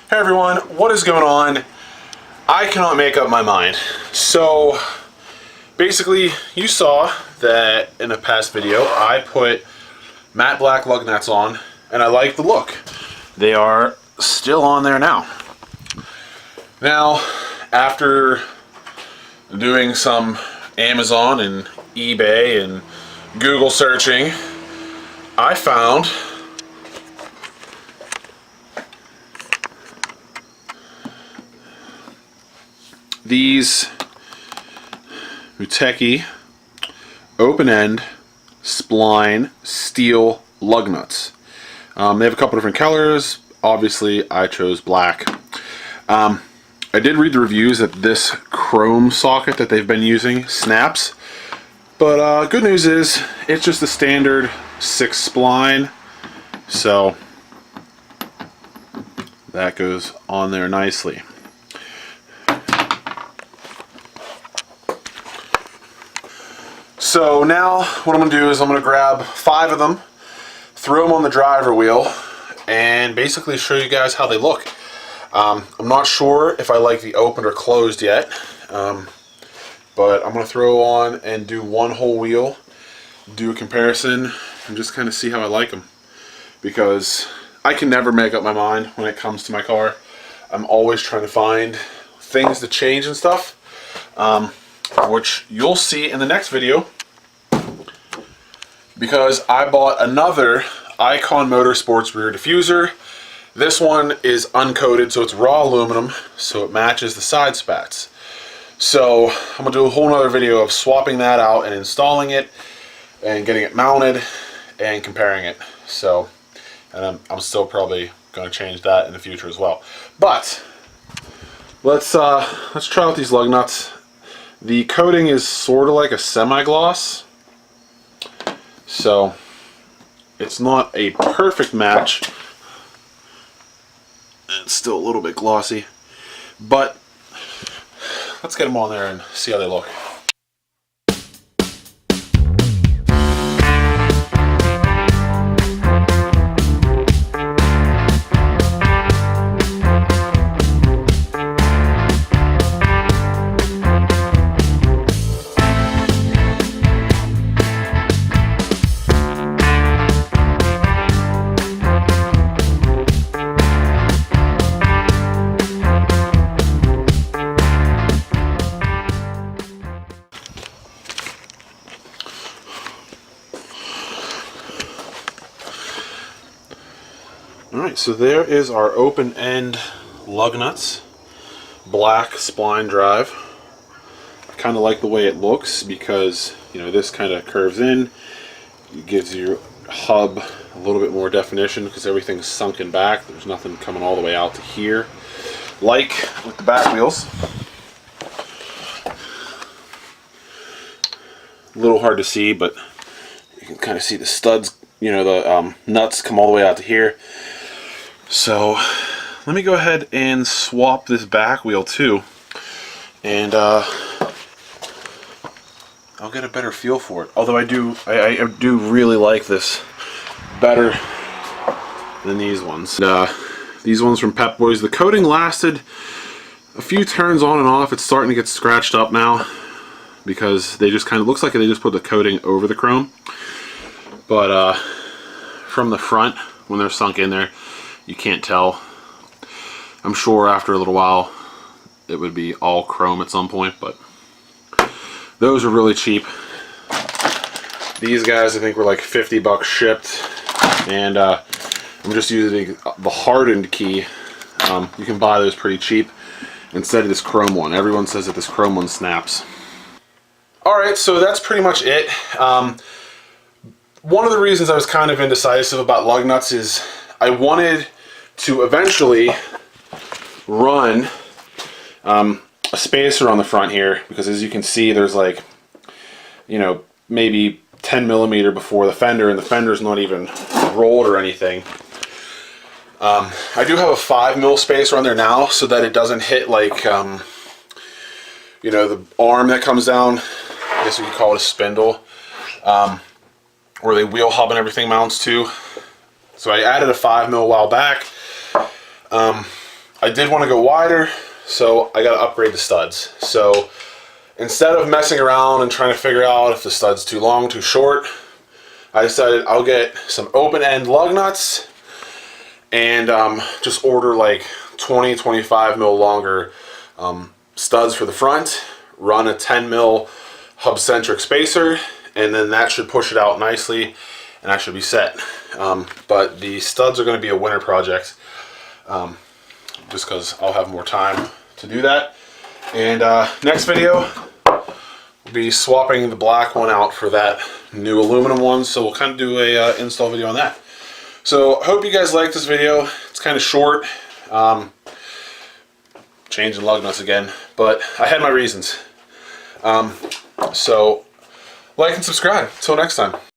Hey everyone, what is going on? I cannot make up my mind. So basically you saw that in a past video I put matte black lug nuts on and I like the look. They are still on there now. Now after doing some Amazon and eBay and Google searching, I found these Muteki open-end spline steel lug nuts. They have a couple different colors. Obviously, I chose black. I did read the reviews that this chrome socket that they've been using snaps, but good news is it's just the standard 6 spline, so that goes on there nicely. So now what I'm going to do is I'm going to grab 5 of them, throw them on the driver wheel, and basically show you guys how they look. I'm not sure if I like the opened or closed yet, but I'm going to throw on and do one whole wheel, do a comparison, and just kind of see how I like them. Because I can never make up my mind when it comes to my car. I'm always trying to find things to change and stuff. Which you'll see in the next video, because I bought another Icon Motorsports rear diffuser. This one is uncoated, so it's raw aluminum, so it matches the side spats. So I'm gonna do a whole nother video of swapping that out and installing it and getting it mounted and comparing it. So, and I'm still probably gonna change that in the future as well. But let's try out these lug nuts. The coating is sort of like a semi-gloss, so it's not a perfect match. It's still a little bit glossy, but let's get them on there and see how they look. Alright, so there is our open-end lug nuts, black spline drive. I kind of like the way it looks because, you know, this kind of curves in. It gives your hub a little bit more definition because everything's sunken back. There's nothing coming all the way out to here, like with the back wheels. A little hard to see, but you can kind of see the studs, you know, the nuts come all the way out to here. So let me go ahead and swap this back wheel too, and I'll get a better feel for it. Although I do really like this better than these ones. These ones from Pep Boys, the coating lasted a few turns on and off. It's starting to get scratched up now because they just kind of looks like they just put the coating over the chrome. But from the front, when they're sunk in there, you can't tell. I'm sure after a little while it would be all chrome at some point, but those are really cheap. These guys I think were like 50 bucks shipped, and I'm just using the hardened key. You can buy those pretty cheap instead of this chrome one. Everyone says that this chrome one snaps. Alright, so that's pretty much it. One of the reasons I was kind of indecisive about lug nuts is I wanted to eventually run a spacer on the front here, because as you can see there's like, you know, maybe 10mm before the fender, and the fender's not even rolled or anything. I do have a 5mm spacer on there now so that it doesn't hit like, you know, the arm that comes down. I guess you could call it a spindle, where the wheel hub and everything mounts to. So I added a 5mm a while back. I I did want to go wider, so I got to upgrade the studs. So instead of messing around and trying to figure out if the stud's too long, too short, I decided I'll get some open-end lug nuts and just order like 20-25 mil longer studs for the front, run a 10 mil hub-centric spacer, and then that should push it out nicely and I should be set. But the studs are going to be a winter project, just because I'll have more time to do that. And next video, we'll be swapping the black one out for that new aluminum one, so we'll kind of do a install video on that. So I hope you guys like this video. It's kind of short, changing lug nuts again, but I had my reasons. So like and subscribe. Till next time.